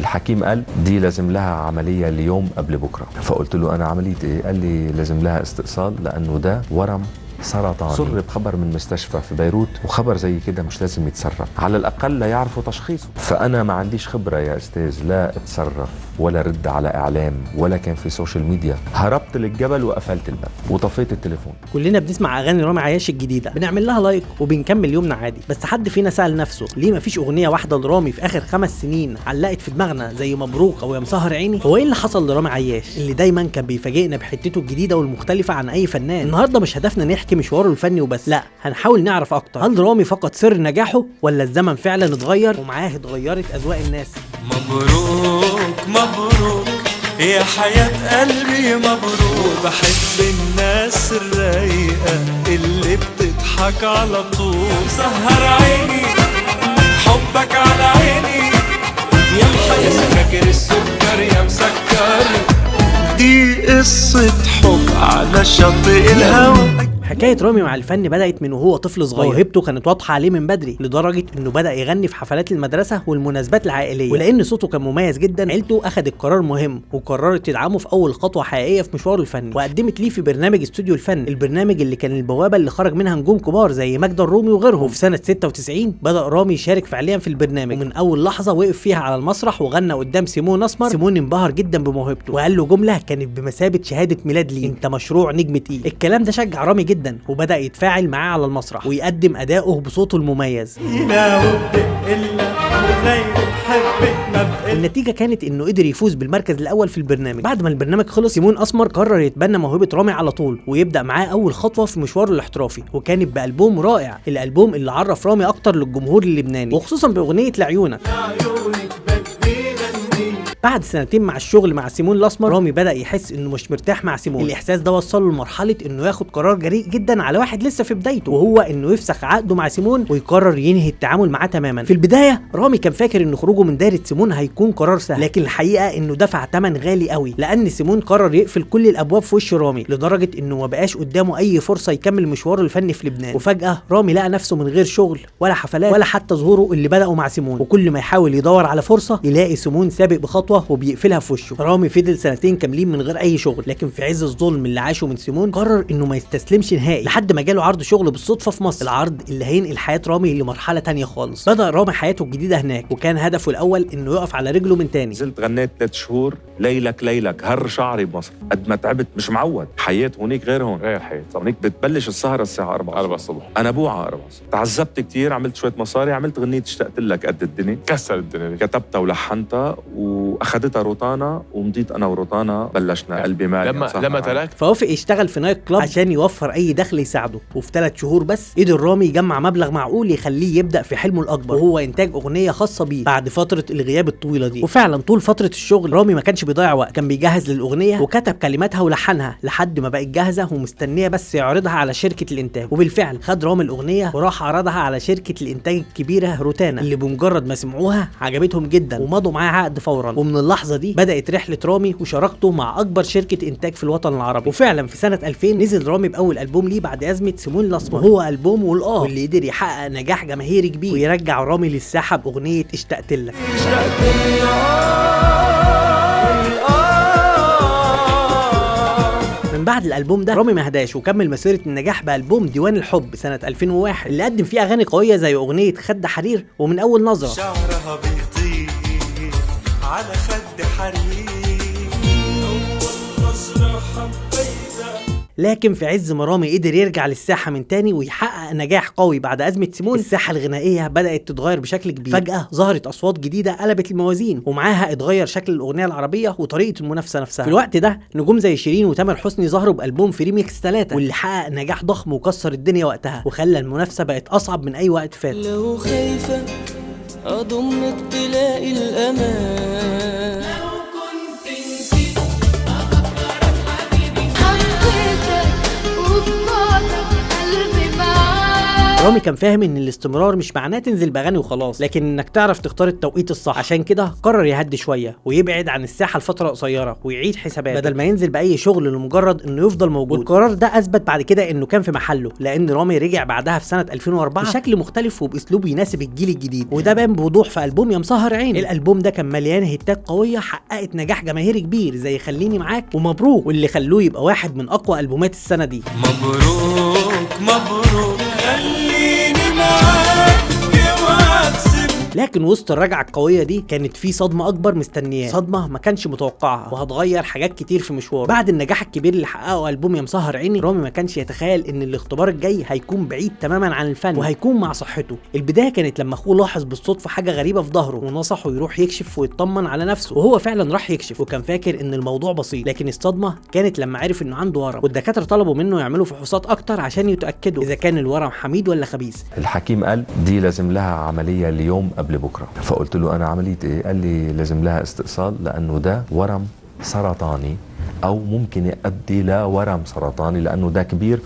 الحكيم قال دي لازم لها عملية اليوم قبل بكرة. فقلت له أنا عملية إيه؟ قال لي لازم لها استئصال لأنه ده ورم سرطاني. سرب خبر من مستشفى في بيروت، وخبر زي كده مش لازم يتسرب، على الأقل لا يعرفوا تشخيصه. فأنا ما عنديش خبرة يا أستاذ، لا اتصرف ولا رد على إعلام ولا كان في سوشيال ميديا. هربت للجبل وقفلت الباب وطفيت التليفون. كلنا بنسمع أغاني رامي عياش الجديدة، بنعمل لها لايك وبنكمل يومنا عادي، بس حد فينا سأل نفسه ليه مفيش أغنية واحدة لرامي في آخر 5 سنين علقت في دماغنا زي مبروك أو يا مسهر عيني؟ هو إيه اللي حصل لرامي عياش اللي دايما كان بيفاجئنا بحتته الجديدة والمختلفة عن أي فنان؟ النهارده مش هدفنا نحكي مشواره الفني وبس، لا هنحاول نعرف أكتر هل رامي فقط سر نجاحه ولا الزمن فعلا اتغير ومعاه اتغيرت أذواق الناس. مبروك مبروك يا حياة قلبي مبروك، بحب الناس الرايقة اللي بتضحك على طول، سهر عيني حبك على عيني يا محيس فاكر السكر يا مسكر، دي قصة حب على شاطئ الهوى. حكاية رامي مع الفن بدأت من وهو طفل صغير، موهبته كانت واضحة عليه من بدري لدرجة انه بدأ يغني في حفلات المدرسة والمناسبات العائلية، ولأن صوته كان مميز جدا عيلته أخدت قرار مهم وقررت تدعمه في أول خطوة حقيقية في مشواره الفني، وقدمت ليه في برنامج استوديو الفن، البرنامج اللي كان البوابة اللي خرج منها نجوم كبار زي ماجدة الرومي وغيرهم. وفي سنة 96 بدأ رامي يشارك فعليا في البرنامج، ومن أول لحظة وقف فيها على المسرح وغنى قدام سيمون أسمر. سيمون انبهر جدا بموهبته وقال له جملة كانت بمثابة شهادة ميلاد ليه: أنت مشروع نجم تقيل. الكلام ده شجع رامي جدا وبدأ يتفاعل معاه على المسرح ويقدم أداؤه بصوته المميز. النتيجة كانت انه قدر يفوز بالمركز الاول في البرنامج. بعد ما البرنامج خلص سيمون اسمر قرر يتبنى موهبة رامي على طول ويبدأ معاه اول خطوة في مشواره الاحترافي، وكانت بألبوم رائع، الألبوم اللي عرف رامي اكتر للجمهور اللبناني وخصوصا بأغنية لعيونك. بعد سنتين مع الشغل مع سيمون الاسمر رامي بدأ يحس انه مش مرتاح مع سيمون. الاحساس ده وصله لمرحلة انه ياخد قرار جريء جدا على واحد لسه في بدايته، وهو انه يفسخ عقده مع سيمون ويقرر ينهي التعامل معاه تماما. في البداية رامي كان فاكر ان خروجه من دايرة سيمون هيكون قرار سهل، لكن الحقيقة انه دفع ثمن غالي قوي، لان سيمون قرر يقفل كل الابواب في وش رامي لدرجة انه ما بقاش قدامه اي فرصة يكمل مشواره الفني في لبنان. وفجأة رامي لقى نفسه من غير شغل ولا حفلات ولا حتى ظهوره اللي بدأوا مع سيمون، وكل ما يحاول يدور على فرصة يلاقي سيمون سابق بخطوة وبيقفلها في وشه. رامي فضل 2 سنين كاملين من غير اي شغل، لكن في عز الظلم اللي عاشه من سيمون قرر انه ما يستسلمش نهائي لحد ما جاله عرض شغل بالصدفه في مصر، العرض اللي هينقل حياه رامي لمرحله تانية خالص. بدا رامي حياته الجديده هناك، وكان هدفه الاول انه يقف على رجله من تاني. نزلت غنيت 3 شهور ليلك ليلك هر شعري بمصر، قد ما تعبت مش معود. حياه هونيك غير هون، غير حياة. هونيك بتبلش السهره الساعه 4 الصبح، انا بوعى 4 الصبح. تعذبت كتير، عملت شويه مصاري، عملت غنية اشتقت لك قد الدنيا، كسر الدنيا، كتبتها ولحنتها واخدتها روتانا، ومضيت انا وروتانا بلشنا قلبي مالي. لما ترك فوافق يشتغل في نايت كلاب عشان يوفر اي دخل يساعده، وفي 3 شهور بس قدر رامي يجمع مبلغ معقول يخليه يبدا في حلمه الاكبر، وهو انتاج اغنيه خاصه بيه بعد فتره الغياب الطويله دي. وفعلا طول فتره الشغل رامي ما كانش بيضيع وقت، كان بيجهز للاغنيه وكتب كلماتها ولحنها لحد ما بقت جاهزه ومستنيه بس يعرضها على شركه الانتاج. وبالفعل خد رامي الاغنيه وراح عرضها على شركه الانتاج الكبيره روتانا، اللي بمجرد ما سمعوها عجبتهم جدا ومضوا معاه عقد فورا. ومن اللحظه دي بدات رحله رامي وشاركته مع اكبر شركه انتاج في الوطن العربي. وفعلا في سنه 2000 نزل رامي باول البوم ليه بعد ازمه سيمون الاسمر، وهو البوم واللي قدر يحقق نجاح جماهيري كبير ويرجع رامي للساحه باغنيه اشتقت لك. من بعد الالبوم ده رامي ما هداش وكمل مسيره النجاح بالبوم ديوان الحب سنه 2001 اللي قدم فيه اغاني قويه زي اغنيه خد حرير ومن اول نظره. شعرها بيطير على خد حرير لكن في عز ما رامي قدر يرجع للساحه من تاني ويحقق نجاح قوي بعد ازمه سيمون، الساحه الغنائيه بدات تتغير بشكل كبير. فجاه ظهرت اصوات جديده قلبت الموازين، ومعاها اتغير شكل الاغنيه العربيه وطريقه المنافسه نفسها. في الوقت ده نجوم زي شيرين وتامر حسني ظهروا بالبوم في ريميكس 3 واللي حقق نجاح ضخم وكسر الدنيا وقتها وخلى المنافسه بقت اصعب من اي وقت فات. لو خايفه اضمك تلاقي الامان، لو كنت نسيت افكرك حبيبي، حبيتك وبموتك قلبي معاك. رامي كان فاهم ان الاستمرار مش معناه تنزل باغاني وخلاص، لكن انك تعرف تختار التوقيت الصح. عشان كده قرر يهدي شويه ويبعد عن الساحه لفتره قصيره ويعيد حساباته بدل ما ينزل باي شغل لمجرد انه يفضل موجود. والقرار ده اثبت بعد كده انه كان في محله، لان رامي رجع بعدها في سنه 2004 بشكل مختلف وباسلوب يناسب الجيل الجديد، وده بان بوضوح في البوم يا مسهر عيني. الالبوم ده كان مليان هيتات قويه حققت نجاح جماهيري كبير زي خليني معاك ومبروك، واللي خلوه يبقى واحد من اقوى البومات السنه دي. مبروك مبروك خليني معاك اوعى تسيبني. لكن وسط الرجعه القويه دي كانت في صدمه اكبر مستنياه، صدمه ما كانش متوقعها وهتغير حاجات كتير في مشواره. بعد النجاح الكبير اللي حققه البوم يا مسهر عيني، رامي ما كانش يتخيل ان الاختبار الجاي هيكون بعيد تماما عن الفن وهيكون مع صحته. البدايه كانت لما اخوه لاحظ بالصدفه حاجه غريبه في ظهره ونصحه يروح يكشف ويطمن على نفسه، وهو فعلا راح يكشف وكان فاكر ان الموضوع بسيط. لكن الصدمه كانت لما عرف انه عنده ورم، والدكاتره طلبوا منه يعملوا فحوصات اكتر عشان يتاكدوا اذا كان الورم حميد ولا خبيث. الحكيم قال دي لازم لها عمليه اليوم قبل بكره. فقلت له انا عمليه ايه؟ قال لي لازم لها استئصال لانه ده ورم سرطاني، او ممكن يؤدي لورم سرطاني لانه ده كبير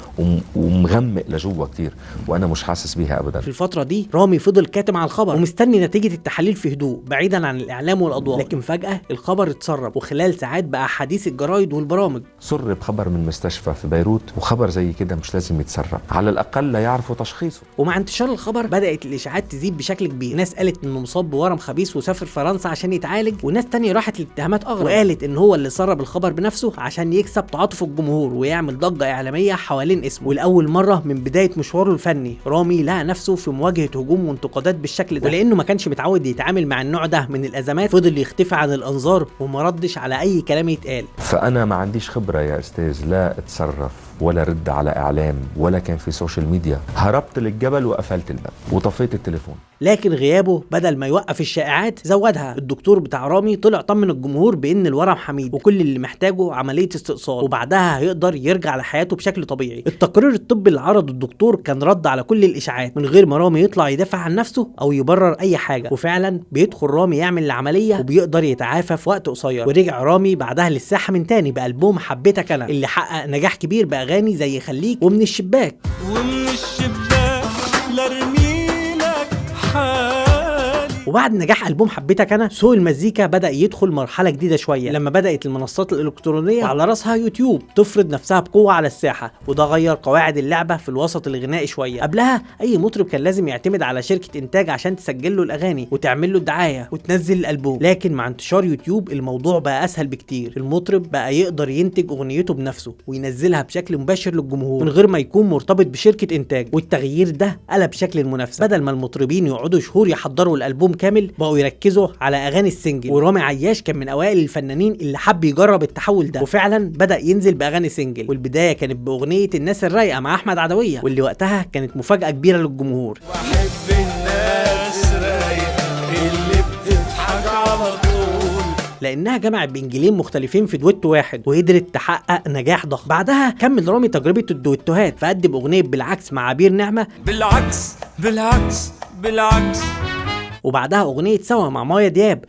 ومغمق لجوه كتير، وانا مش حاسس بيها ابدا. في الفتره دي رامي فضل كاتم على الخبر ومستني نتيجه التحاليل في هدوء بعيدا عن الاعلام والاضواء، لكن فجاه الخبر اتسرب وخلال ساعات بقى حديث الجرايد والبرامج. سرب خبر من مستشفى في بيروت، وخبر زي كده مش لازم يتسرب، على الاقل لا يعرفوا تشخيصه. ومع انتشار الخبر بدات الاشاعات تزيد بشكل كبير، ناس قالت انه مصاب بورم خبيث وسافر فرنسا عشان يتعالج، وناس تانية راحت لاتهامات اغرب وقالت ان هو اللي سرب الخبر بنفسه عشان يكسب تعاطف الجمهور ويعمل ضجه اعلاميه حوالين اسمه. ولاول مره من بدايه مشواره الفني رامي لقى نفسه في مواجهه هجوم وانتقادات بالشكل ده، ولانه ما كانش متعود يتعامل مع النوع ده من الازمات فضل يختفي عن الانظار وما ردش على اي كلام يتقال. فانا ما عنديش خبره يا استاذ، لا اتصرف ولا رد على اعلام ولا كان في سوشيال ميديا. هربت للجبل وقفلت الباب وطفيت التليفون. لكن غيابه بدل ما يوقف الشائعات زودها. الدكتور بتاع رامي طلع طمن الجمهور بان الورم حميد وكل اللي محتاجه عمليه استئصال وبعدها هيقدر يرجع لحياته بشكل طبيعي. التقرير الطبي اللي عرضه الدكتور كان رد على كل الاشاعات من غير ما رامي يطلع يدافع عن نفسه او يبرر اي حاجه، وفعلا بيدخل رامي يعمل العمليه وبيقدر يتعافى في وقت قصير. ورجع رامي بعدها للساحه من تاني بألبوم حبيتك انا اللي حقق نجاح كبير باغاني زي خليك ومن الشباك. ومن الشباك لارميلك حالي. وبعد نجاح ألبوم حبيتك أنا، سوق المزيكا بدأ يدخل مرحلة جديدة شوية لما بدأت المنصات الإلكترونية وعلى رأسها يوتيوب تفرض نفسها بقوة على الساحة، وده غير قواعد اللعبة في الوسط الغنائي شوية. قبلها أي مطرب كان لازم يعتمد على شركة إنتاج عشان تسجل له الأغاني وتعمل له الدعاية وتنزل الألبوم، لكن مع انتشار يوتيوب الموضوع بقى أسهل بكتير. المطرب بقى يقدر ينتج أغنيته بنفسه وينزلها بشكل مباشر للجمهور من غير ما يكون مرتبط بشركة إنتاج، والتغيير ده قلب شكل المنافسة. بدل ما المطربين يقعدوا شهور يحضروا الألبوم كامل بقوا يركزوا على اغاني السنجل. ورامي عياش كان من اوائل الفنانين اللي حب يجرب التحول ده وفعلا بدا ينزل باغاني سنجل، والبدايه كانت باغنيه الناس الرايقه مع احمد عدويه واللي وقتها كانت مفاجاه كبيره للجمهور. بحب الناس رايقة اللي بتضحك على طول، لانها جمعت بين جيلين مختلفين في دويتو واحد وقدرت تحقق نجاح ضخم. بعدها كمل رامي تجربه الدويتوهات فقدم اغنيه بالعكس مع عبير نعمه، بالعكس بالعكس بالعكس، وبعدها اغنيه سوا مع مايا دياب،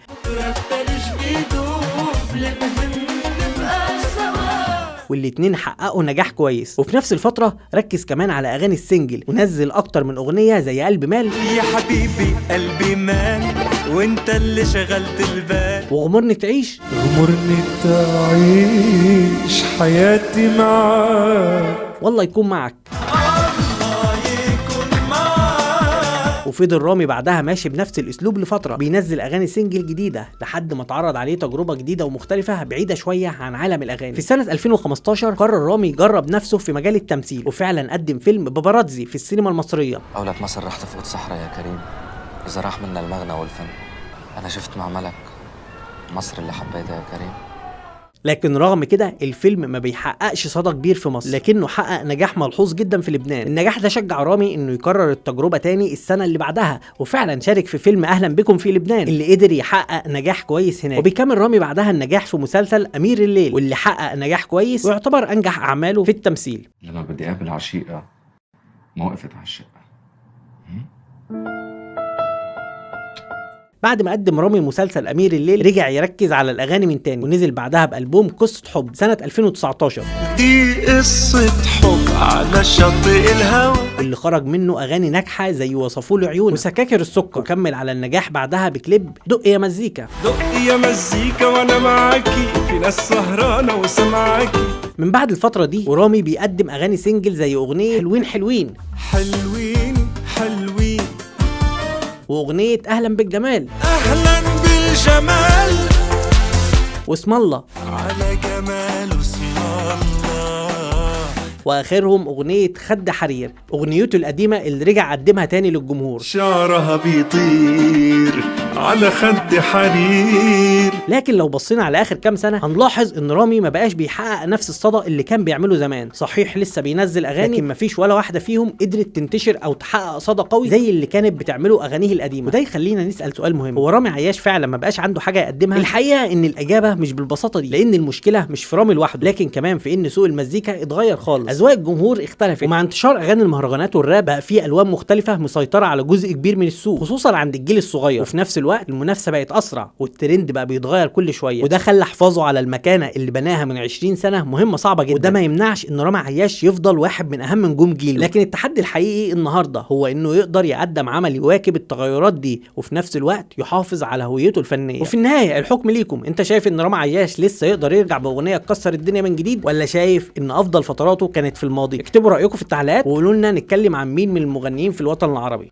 والاتنين حققوا نجاح كويس. وفي نفس الفترة ركز كمان على اغاني السنجل ونزل اكتر من اغنية زي قلب مال يا حبيبي قلبي مال وانت اللي شغلت البال، وغمرني تعيش، غمرني تعيش حياتي معاك، والله يكون معك. الله يكون معاك. وفضل رامي بعدها ماشي بنفس الاسلوب لفتره بينزل اغاني سنجل جديده لحد ما اتعرض عليه تجربه جديده ومختلفه بعيده شويه عن عالم الاغاني. في سنه 2015 قرر رامي يجرب نفسه في مجال التمثيل وفعلا قدم فيلم باباراتزي في السينما المصريه. أولاد مصر راح تفقد صحراء يا كريم إذا راح منا المغنى والفن. أنا شفت مع ملك مصر اللي حبيتها يا كريم. لكن رغم كده الفيلم ما بيحققش صدى كبير في مصر، لكنه حقق نجاح ملحوظ جدا في لبنان. النجاح ده شجع رامي انه يكرر التجربه تاني السنه اللي بعدها، وفعلا شارك في فيلم اهلا بكم في لبنان اللي قدر يحقق نجاح كويس هناك. وبيكمل رامي بعدها النجاح في مسلسل امير الليل واللي حقق نجاح كويس ويعتبر انجح اعماله في التمثيل. لما بدي اقابل عشيقه ما وقفت على الشقه. بعد ما قدم رامي مسلسل امير الليل رجع يركز على الاغاني من تاني، ونزل بعدها بالبوم قصة حب سنة 2019 دي قصة حب على شاطئ الهوى، اللي خرج منه اغاني ناجحة زي وصفولي عيون وسكاكر السكر، وكمل على النجاح بعدها بكليب دق يا مزيكا. دق يا مزيكا وانا معاكي، في ناس سهرانة وسمعاكي. من بعد الفترة دي ورامي بيقدم اغاني سنجل زي اغنية حلوين حلوين حلوين حلوين، واغنية اهلا بالجمال اهلا بالجمال، واسم الله، على جمال اسم الله، واخرهم اغنية خد حرير، اغنيته القديمة اللي رجع قدمها تاني للجمهور. شعرها بيطير على خد حرير. لكن لو بصينا على اخر كام سنه هنلاحظ ان رامي ما بقاش بيحقق نفس الصدى اللي كان بيعمله زمان. صحيح لسه بينزل اغاني، لكن مفيش ولا واحده فيهم قدرت تنتشر او تحقق صدى قوي زي اللي كانت بتعمله اغانيه القديمه. وده يخلينا نسال سؤال مهم، هو رامي عياش فعلا ما بقاش عنده حاجه يقدمها؟ الحقيقه ان الاجابه مش بالبساطه دي، لان المشكله مش في رامي لوحده، لكن كمان في ان سوق المزيكا اتغير خالص، اذواق الجمهور اختلفت، ومع انتشار اغاني المهرجانات والراب بقى في الوان مختلفه مسيطره على جزء كبير من السوق، خصوصا عند الجيل الصغير. وفي نفس الوقت المنافسه بقت اسرع، والترند بقى بيتغير كل شويه، وده خلى حفاظه على المكانه اللي بناها من 20 سنه مهمه صعبه جدا. وده ما يمنعش ان رامي عياش يفضل واحد من اهم نجوم جيله، لكن التحدي الحقيقي النهارده هو انه يقدر يقدم عمل يواكب التغيرات دي، وفي نفس الوقت يحافظ على هويته الفنيه. وفي النهايه الحكم ليكم، انت شايف ان رامي عياش لسه يقدر يرجع باغنيه تكسر الدنيا من جديد، ولا شايف ان افضل فتراته كانت في الماضي؟ اكتبوا رايكم في التعليقات وقولوا لنا نتكلم عن مين من المغنيين في الوطن العربي.